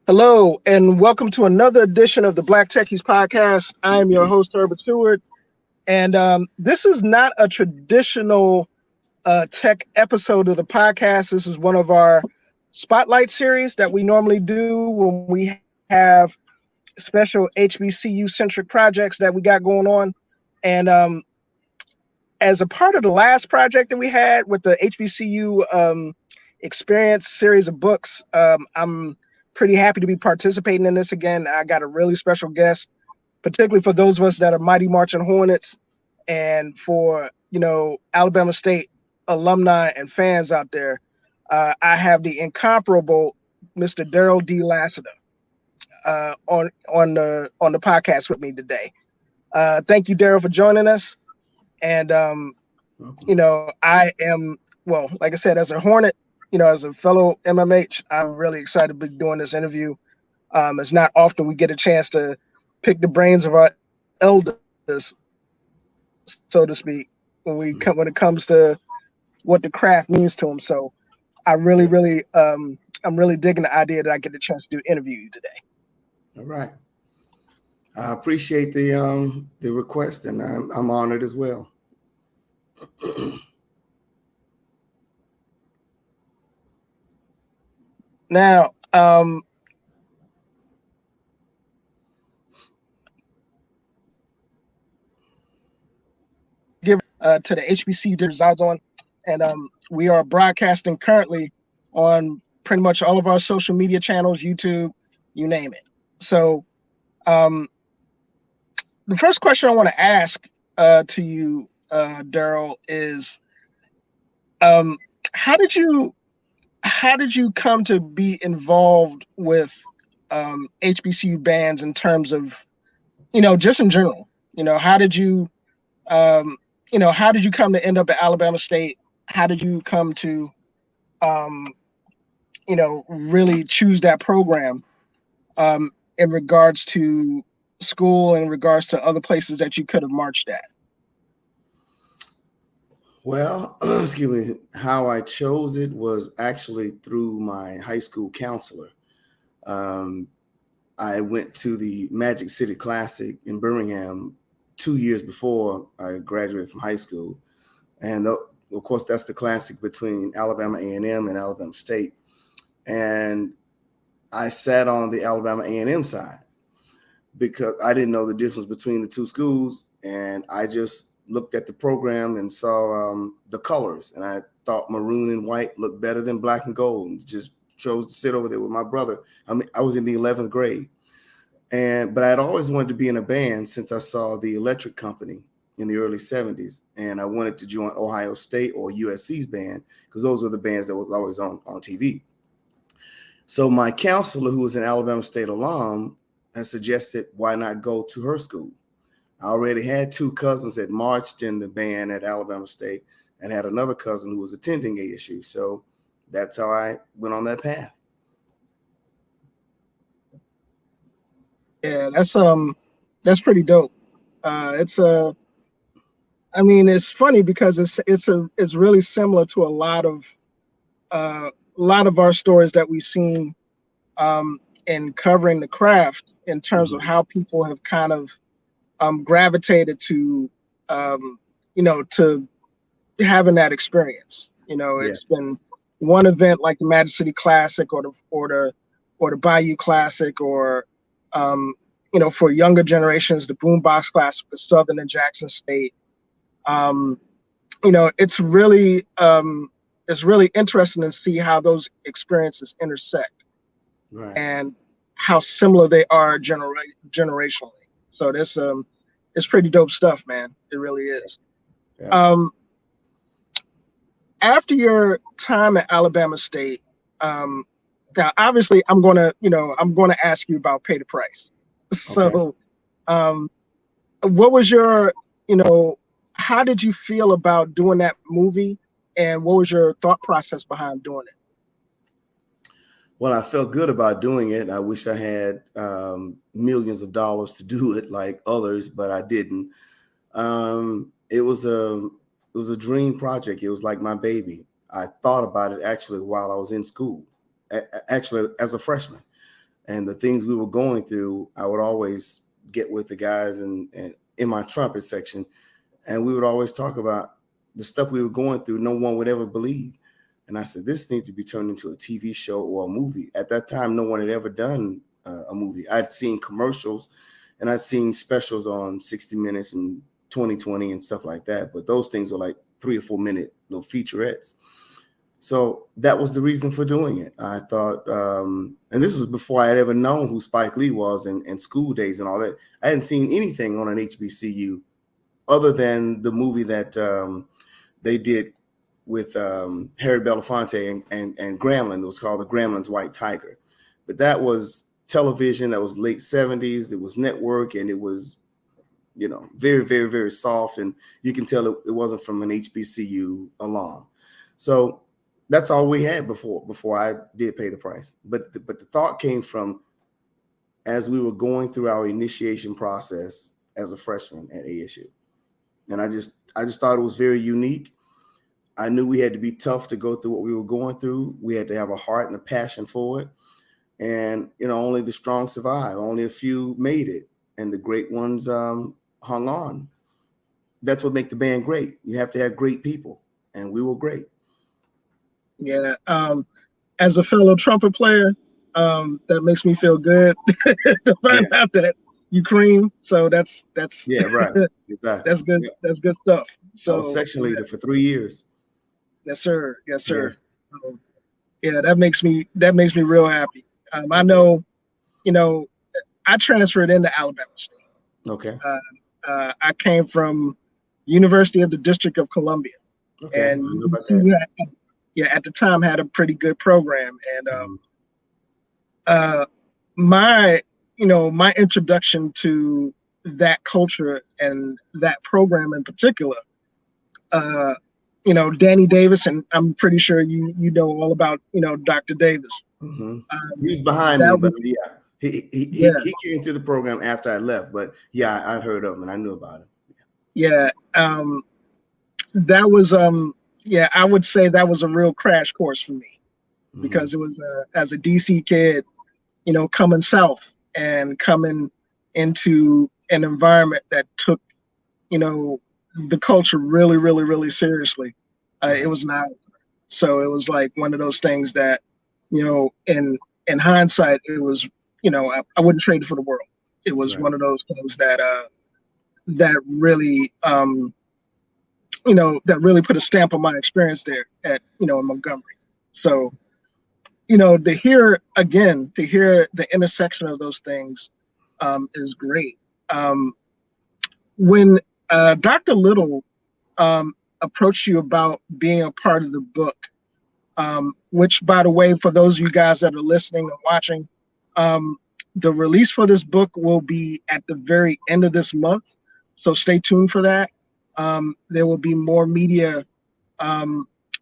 Hello, and welcome to another edition of the Black Techies podcast. I am your host, Herbert Seward, and this is not a traditional tech episode of the podcast. This is one of our spotlight series that we normally do when we have special HBCU-centric projects that we got going on. And as a part of the last project that we had with the HBCU Experience series of books, I'm pretty happy to be participating in this again. I got a really special guest, particularly for those of us that are Mighty Marching Hornets and for, Alabama State alumni and fans out there. I have the incomparable Mr. Darryl D. Lassiter on the podcast with me today. Thank you, Darryl, for joining us. And I am, well, like I said, as a Hornet, as a fellow MMH, I'm really excited to be doing this interview. It's not often we get a chance to pick the brains of our elders, so to speak, when it comes to what the craft means to them. So I I'm really digging the idea that I get the chance to interview you today. All right. I appreciate the request, and I'm honored as well. Now, give to the HBCU that resides on, and we are broadcasting currently on pretty much all of our social media channels, YouTube, you name it. So, the first question I want to ask to you, Darryl, is how did you come to be involved with HBCU bands in terms of, just in general? How did you how did you come to end up at Alabama State? How did you come to really choose that program in regards to school, in regards to other places that you could have marched at? Well, excuse me, how I chose it was actually through my high school counselor. I went to the Magic City Classic in Birmingham 2 years before I graduated from high school. And of course, that's the classic between Alabama A&M and Alabama State. And I sat on the Alabama A&M side because I didn't know the difference between the two schools. And I just looked at the program and saw the colors. And I thought maroon and white looked better than black and gold, and just chose to sit over there with my brother. I was in the 11th grade. But I'd always wanted to be in a band since I saw the Electric Company in the early 70s. And I wanted to join Ohio State or USC's band because those were the bands that was always on TV. So my counselor, who was an Alabama State alum, has suggested why not go to her school. I already had two cousins that marched in the band at Alabama State and had another cousin who was attending ASU. So that's how I went on that path. Yeah, that's pretty dope. It's funny because it's really similar to a lot of our stories that we've seen in covering the craft in terms of how people have kind of gravitated to to having that experience. It's been one event like the Magic City Classic or the Bayou Classic, or for younger generations, the Boombox Classic with Southern and Jackson State. It's really interesting to see how those experiences intersect, right, and how similar they are generationally. So this it's pretty dope stuff, man. It really is. Yeah. After your time at Alabama State, now obviously I'm gonna ask you about Pay the Price. So, what was your, how did you feel about doing that movie, and what was your thought process behind doing it? Well, I felt good about doing it. I wish I had millions of dollars to do it like others, but I didn't. It was a dream project. It was like my baby. I thought about it actually while I was in school, actually as a freshman. And the things we were going through, I would always get with the guys and in my trumpet section, and we would always talk about the stuff we were going through. No one would ever believe. And I said, this needs to be turned into a TV show or a movie. At that time, no one had ever done a movie. I'd seen commercials and I'd seen specials on 60 Minutes and 2020 and stuff like that. But those things were like 3 or 4 minute little featurettes. So that was the reason for doing it. I thought, and this was before I had ever known who Spike Lee was and School Days and all that. I hadn't seen anything on an HBCU other than the movie that they did with Harry Belafonte and Gremlin. It was called The Gremlin's White Tiger. But that was television. That was late 70s. It was network, and it was, very, very, very soft. And you can tell it wasn't from an HBCU alum. So that's all we had before I did pay the price. But the thought came from as we were going through our initiation process as a freshman at ASU. And I just thought it was very unique. I knew we had to be tough to go through what we were going through. We had to have a heart and a passion for it. And, only the strong survive. Only a few made it. And the great ones hung on. That's what makes the band great. You have to have great people. And we were great. Yeah. As a fellow trumpet player, that makes me feel good to find out that you cream. So that's yeah, right. Exactly. That's good. Yeah. That's good stuff. So I was section leader for 3 years. Yes, sir. Yes, sir. Yeah, that makes me real happy. I know, I transferred into Alabama State. Okay. I came from University of the District of Columbia. Okay. And at the time had a pretty good program. And my introduction to that culture and that program in particular, Danny Davis, and I'm pretty sure you know all about, Dr. Davis. Mm-hmm. He's behind me, but yeah, he came to the program after I left, but yeah, I'd heard of him and I knew about him. Yeah. That was, I would say that was a real crash course for me, because it was as a DC kid, coming south and coming into an environment that took, the culture really, really, really seriously. It was not. So it was like one of those things that, in hindsight, it was, I wouldn't trade it for the world. It was one of those things that that really put a stamp on my experience there at in Montgomery. So to hear the intersection of those things is great. When Dr. Little approached you about being a part of the book, which, by the way, for those of you guys that are listening and watching, the release for this book will be at the very end of this month. So stay tuned for that. There will be more media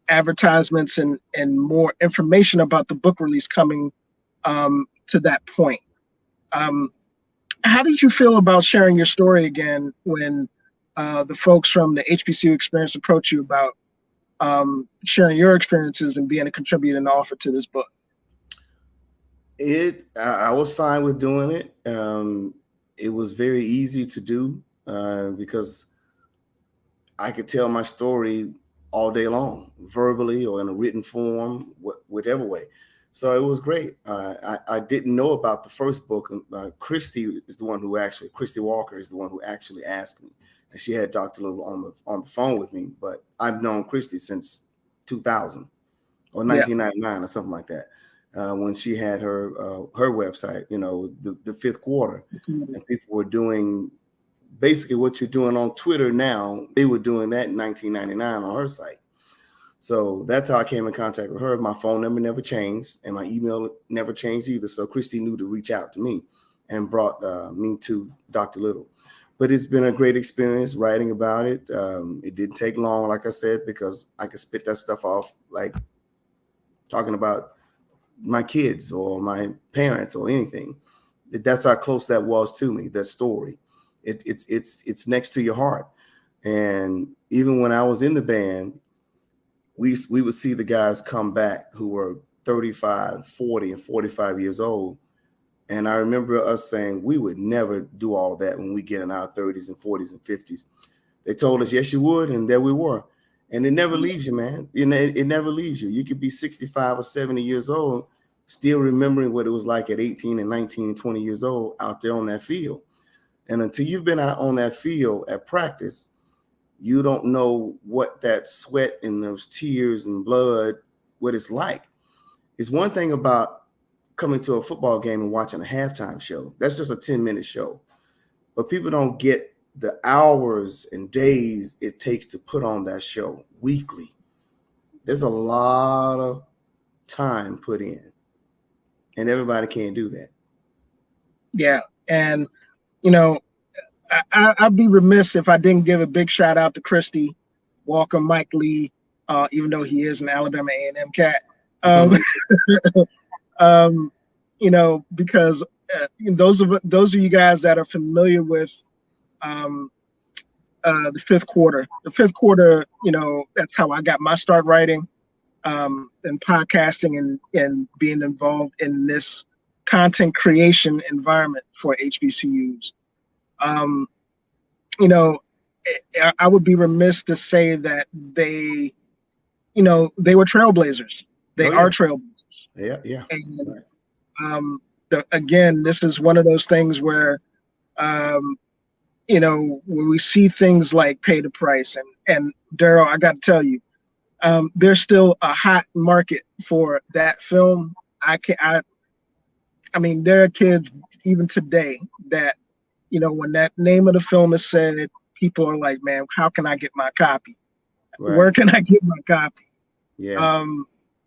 advertisements and more information about the book release coming to that point. How did you feel about sharing your story again when the folks from the HBCU Experience approached you about sharing your experiences and being a contributor and author to this book? I was fine with doing it. It was very easy to do because I could tell my story all day long, verbally or in a written form, whatever way. So it was great. I didn't know about the first book. Christy Walker is the one who actually asked me. And she had Dr. Little on the phone with me, but I've known Christy since 2000 or 1999 or something like that. When she had her website, the fifth quarter, and people were doing basically what you're doing on Twitter now. They were doing that in 1999 on her site. So that's how I came in contact with her. My phone number never changed and my email never changed either. So Christy knew to reach out to me and brought me to Dr. Little. But it's been a great experience writing about it. It didn't take long, like I said, because I could spit that stuff off like talking about my kids or my parents or anything. That's how close that was to me, that story. It's next to your heart. And even when I was in the band, we would see the guys come back who were 35, 40, and 45 years old And I remember us saying we would never do all of that when we get in our 30s and 40s and 50s. They told us, yes, you would. And there we were. And it never leaves you, man. You know, it never leaves you. You could be 65 or 70 years old, still remembering what it was like at 18 and 19 and 20 years old out there on that field. And until you've been out on that field at practice, you don't know what that sweat and those tears and blood, what it's like. It's one thing about coming to a football game and watching a halftime show. That's just a 10-minute show. But people don't get the hours and days it takes to put on that show weekly. There's a lot of time put in, and everybody can't do that. Yeah. And, you know, I'd be remiss if I didn't give a big shout out to Christy Walker, Mike Lee, even though he is an Alabama A&M cat. You know, because those of you guys that are familiar with the fifth quarter. The fifth quarter, you know, that's how I got my start writing and podcasting and being involved in this content creation environment for HBCUs. You know, I would be remiss to say that they, you know, they were trailblazers. They are trailblazers. Yeah. And, again, this is one of those things where, you know, when we see things like Pay the Price and Darryl, I got to tell you, there's still a hot market for that film. I mean, there are kids even today that, you know, when that name of the film is said, people are like, man, how can I get my copy? Right. Where can I get my copy? Yeah.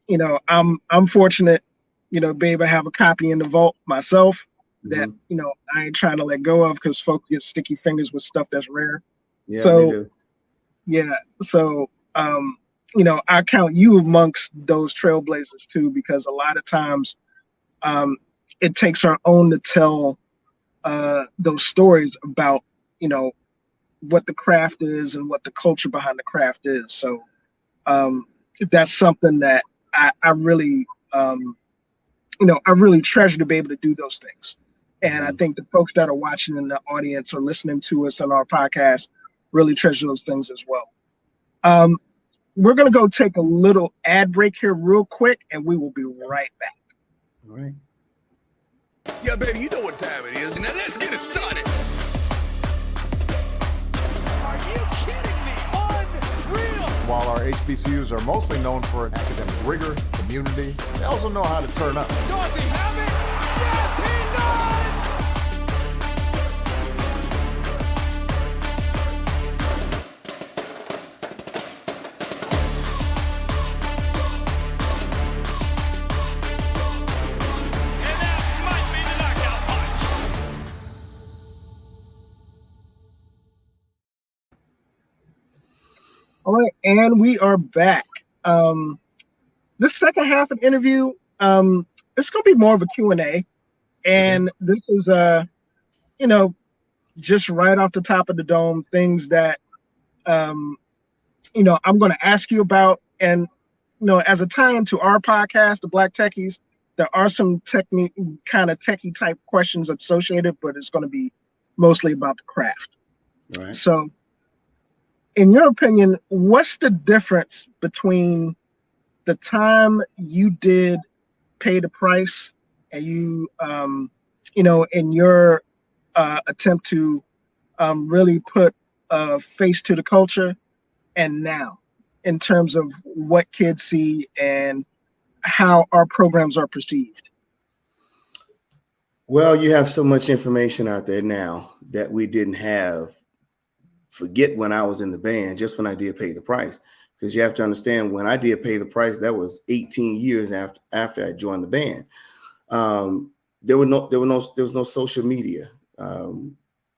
You know, I'm fortunate, you know, babe, I have a copy in the vault myself that, you know, I ain't trying to let go of because folks get sticky fingers with stuff that's rare. Yeah, so, they do. Yeah. So, you know, I count you amongst those trailblazers too, because a lot of times it takes our own to tell those stories about, you know, what the craft is and what the culture behind the craft is. So that's something that I really, you know, I really treasure to be able to do those things. And I think the folks that are watching in the audience or listening to us on our podcast really treasure those things as well. We're going to go take a little ad break here real quick, and we will be right back. All right. Yeah, baby, you know what time it is. Now let's get it started. Are you kidding me? Unreal! While our HBCUs are mostly known for academic rigor, community, they also know how to turn up. Does he have it? Yes, he does! And that might be the knockout punch. All right, and we are back. This second half of the interview, it's going to be more of a Q&A. And this is, you know, just right off the top of the dome, things that, you know, I'm going to ask you about. And, you know, as a tie into our podcast, the Black Techies, there are some kind of techie type questions associated, but it's going to be mostly about the craft. Right. So, in your opinion, what's the difference between the time you did Pay the Price and you, you know, in your attempt to really put a face to the culture and now in terms of what kids see and how our programs are perceived? Well, you have so much information out there now that we didn't have. Forget when I was in the band, just when I did Pay the Price. Because you have to understand, when I did Pay the Price, that was 18 years after I joined the band. There was no social media.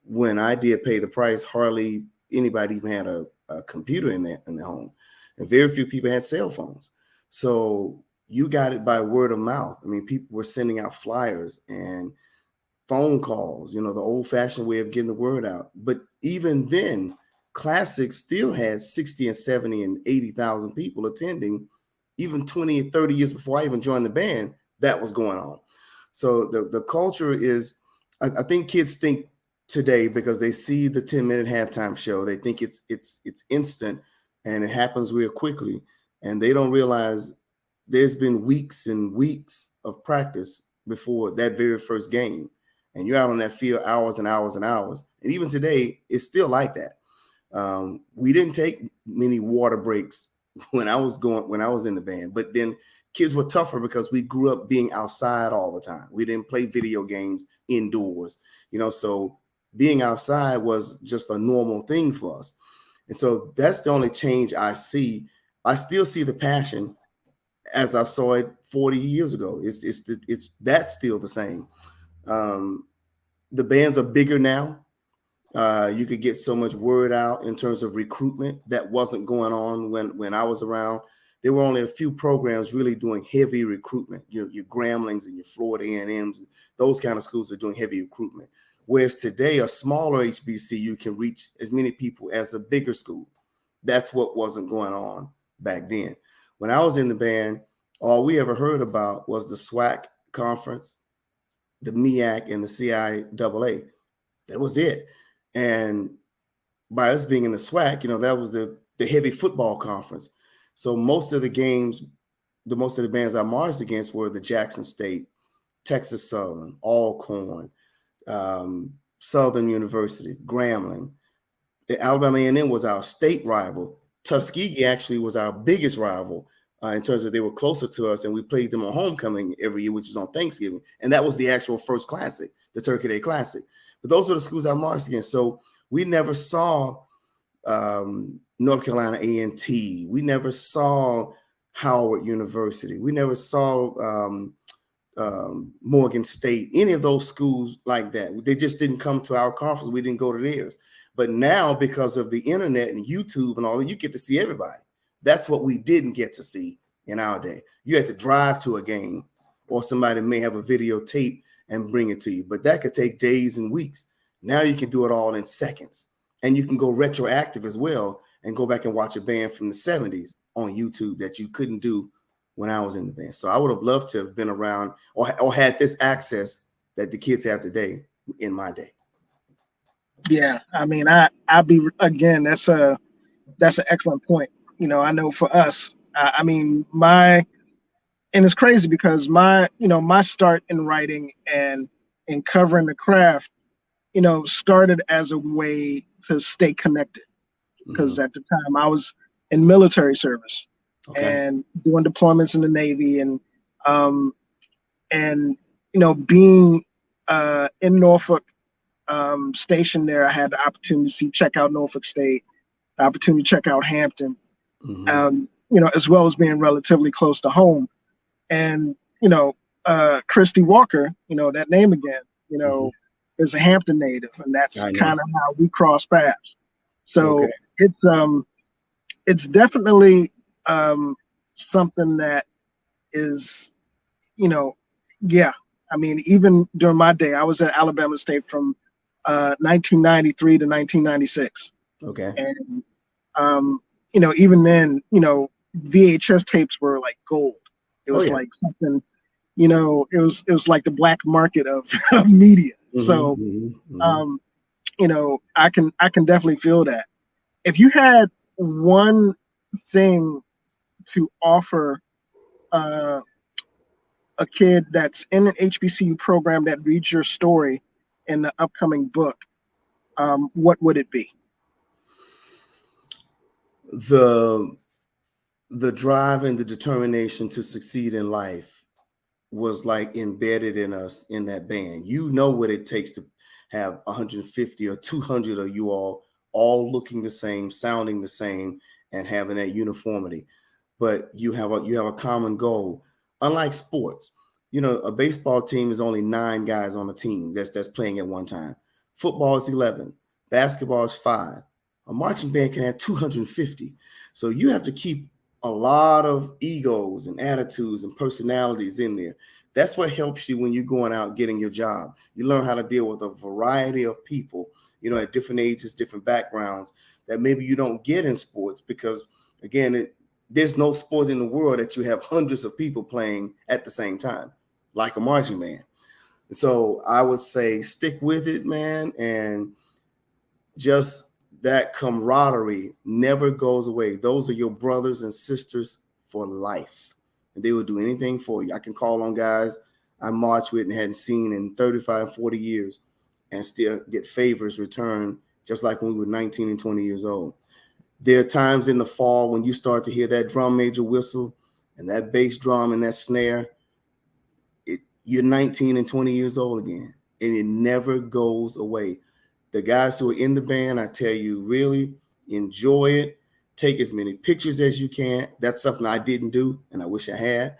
When I did Pay the Price, hardly anybody even had a computer in their home, and very few people had cell phones. So you got it by word of mouth. I mean, people were sending out flyers and phone calls, you know, the old-fashioned way of getting the word out. But even then, Classic still had 60 and 70 and 80,000 people attending. Even 20 and 30 years before I even joined the band, that was going on. So the culture is, I think kids think today, because they see the 10-minute halftime show, they think it's instant and it happens real quickly. And they don't realize there's been weeks and weeks of practice before that very first game. And you're out on that field hours and hours and hours. And even today, it's still like that. We didn't take many water breaks when I was in the band, but then kids were tougher because we grew up being outside all the time. We didn't play video games indoors, so being outside was just a normal thing for us. And so that's the only change I see. I still see the passion as I saw it 40 years ago. That's still the same. The bands are bigger now. You could get so much word out in terms of recruitment that wasn't going on when I was around. There were only a few programs really doing heavy recruitment. Your Gramblings and your Florida A&Ms, those kind of schools are doing heavy recruitment. Whereas today, a smaller HBCU can reach as many people as a bigger school. That's what wasn't going on back then. When I was in the band, all we ever heard about was the SWAC conference, the MEAC, and the CIAA. That was it. And by us being in the SWAC, that was the heavy football conference. So most of the games, most of the bands I marched against were the Jackson State, Texas Southern, Alcorn, Southern University, Grambling. Alabama A&M was our state rival. Tuskegee actually was our biggest rival in terms of they were closer to us, and we played them on homecoming every year, which is on Thanksgiving. And that was the actual first classic, the Turkey Day Classic. But those were the schools I marched against. So we never saw North Carolina A&T. We never saw Howard University. We never saw Morgan State, any of those schools like that. They just didn't come to our conference. We didn't go to theirs. But now, because of the internet and YouTube and all that, you get to see everybody. That's what we didn't get to see in our day. You had to drive to a game, or somebody may have a videotape and bring it to you. But that could take days and weeks. Now you can do it all in seconds. And you can go retroactive as well and go back and watch a band from the 70s on YouTube that you couldn't do when I was in the band. So I would have loved to have been around or had this access that the kids have today in my day. Yeah, I mean, I'll be, again, that's an excellent point. I know for us, I mean, and it's crazy because my start in writing and in covering the craft, started as a way to stay connected, because at the time I was in military service and doing deployments in the Navy, and being in Norfolk, stationed there, I had the opportunity to check out Norfolk State, the opportunity to check out Hampton, as well as being relatively close to home. And, Christy Walker, that name again, is a Hampton native, and that's kind of how we cross paths. So it's definitely something that is, I mean, even during my day, I was at Alabama State from 1993 to 1996. Okay. And, even then, VHS tapes were like gold. It was like something, it was like the black market of media. So, I can definitely feel that. If you had one thing to offer a kid that's in an HBCU program that reads your story in the upcoming book, what would it be? The drive and the determination to succeed in life was like embedded in us in that band. What it takes to have 150 or 200 of you all looking the same, sounding the same, and having that uniformity. But you have a common goal. Unlike sports, a baseball team is only 9 guys on a team that's playing at one time. Football is 11. Basketball is 5. A marching band can have 250. So you have to keep a lot of egos and attitudes and personalities in there. That's what helps you when you're going out getting your job. You learn how to deal with a variety of people, at different ages, different backgrounds that maybe you don't get in sports, because again, there's no sport in the world that you have hundreds of people playing at the same time, like a marching band. So I would say stick with it, man, and just that camaraderie never goes away. Those are your brothers and sisters for life, and they will do anything for you. I can call on guys I marched with and hadn't seen in 35, 40 years and still get favors returned, just like when we were 19 and 20 years old. There are times in the fall when you start to hear that drum major whistle and that bass drum and that snare. You're 19 and 20 years old again, and it never goes away. The guys who are in the band, I tell you, really enjoy it. Take as many pictures as you can. That's something I didn't do, and I wish I had.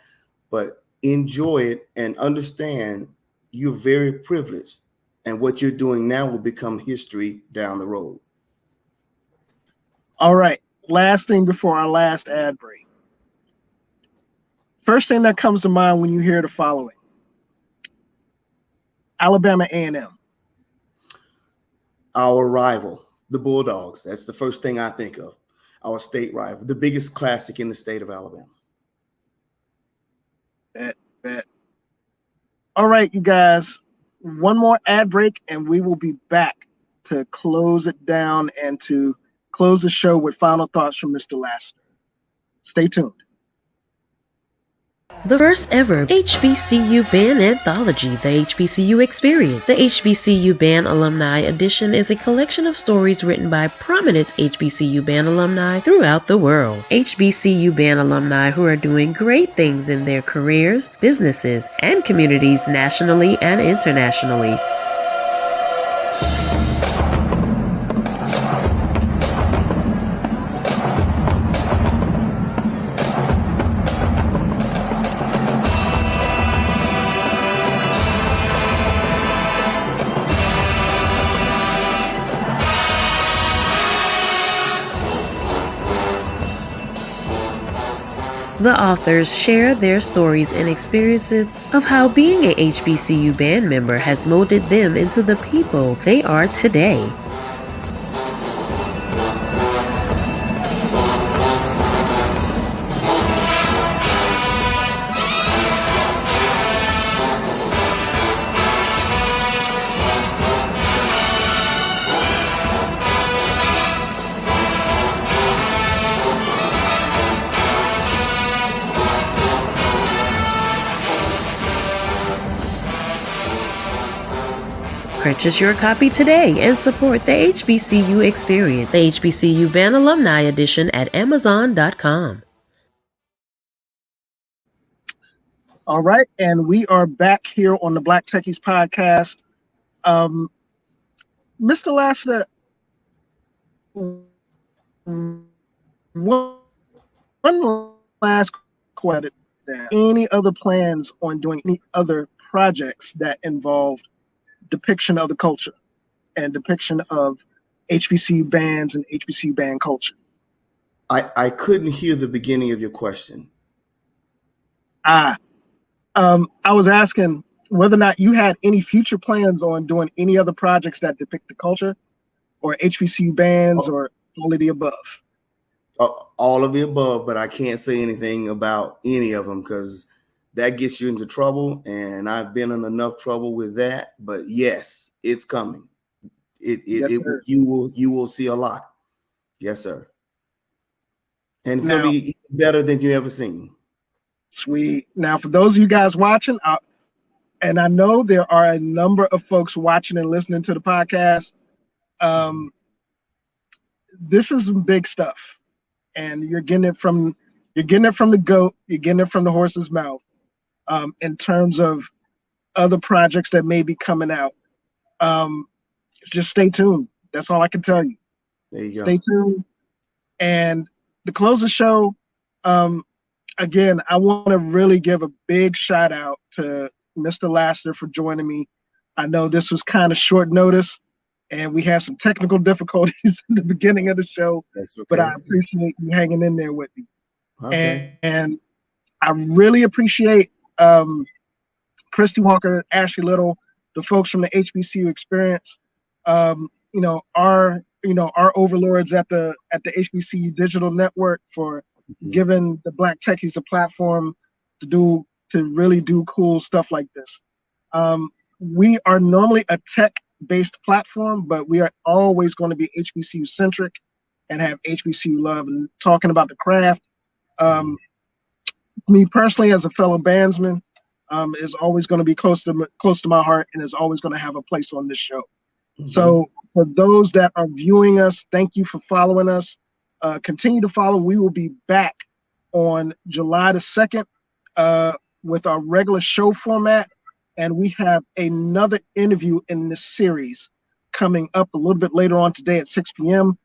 But enjoy it and understand you're very privileged, and what you're doing now will become history down the road. All right. Last thing before our last ad break. First thing that comes to mind when you hear the following: Alabama A&M. Our rival, the Bulldogs. That's the first thing I think of. Our state rival, the biggest classic in the state of Alabama. Bet. All right, you guys. One more ad break, and we will be back to close it down and to close the show with final thoughts from Mr. Lassiter. Stay tuned. The first ever HBCU Band Anthology, the HBCU Experience. The HBCU Band Alumni Edition is a collection of stories written by prominent HBCU band alumni throughout the world. HBCU band alumni who are doing great things in their careers, businesses, and communities nationally and internationally. The authors share their stories and experiences of how being a HBCU band member has molded them into the people they are today. Purchase your copy today and support the HBCU Experience, the HBCU Band Alumni Edition at Amazon.com. All right, and we are back here on the Black Techies podcast. Mr. Lassiter, one last question. Any other plans on doing any other projects that involved depiction of the culture and depiction of HBCU bands and HBCU band culture? I couldn't hear the beginning of your question. I was asking whether or not you had any future plans on doing any other projects that depict the culture, or HBCU bands, or all of the above. All of the above, but I can't say anything about any of them because that gets you into trouble, and I've been in enough trouble with that. But yes, it's coming. You will see a lot. Yes, sir. And it's going to be better than you ever seen. Sweet. Now, for those of you guys watching, and I know there are a number of folks watching and listening to the podcast, this is some big stuff, and you're getting it from the goat, you're getting it from the horse's mouth. In terms of other projects that may be coming out, just stay tuned. That's all I can tell you. There you go. Stay tuned. And to close the show, again, I want to really give a big shout out to Mr. Lassiter for joining me. I know this was kind of short notice, and we had some technical difficulties in the beginning of the show. That's okay. But I appreciate you hanging in there with me. Okay. And I really appreciate Christy Walker, Ashley Little, the folks from the HBCU Experience, our overlords at the HBCU Digital Network for giving the Black Techies a platform to really do cool stuff like this. we are normally a tech-based platform, but we are always going to be HBCU-centric and have HBCU love and talking about the craft. Me personally, as a fellow bandsman, is always going to be close to my heart and is always going to have a place on this show. So for those that are viewing us, thank you for following us. Continue to follow. We will be back on July the 2nd with our regular show format. And we have another interview in this series coming up a little bit later on today at 6 p.m.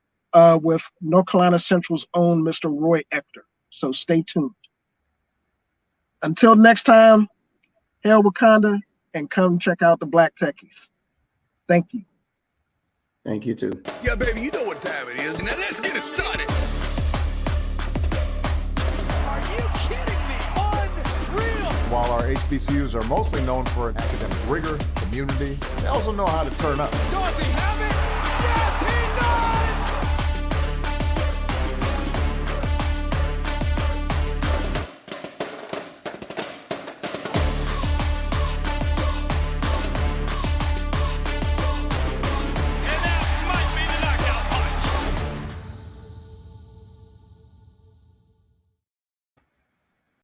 With North Carolina Central's own Mr. Roy Ector. So stay tuned. Until next time, hail Wakanda and come check out the Black Techies. Thank you. Thank you too. Yeah, baby, you know what time it is. Now let's get it started. Are you kidding me? Unreal! While our HBCUs are mostly known for academic rigor, community, they also know how to turn up. Dorsey, have it!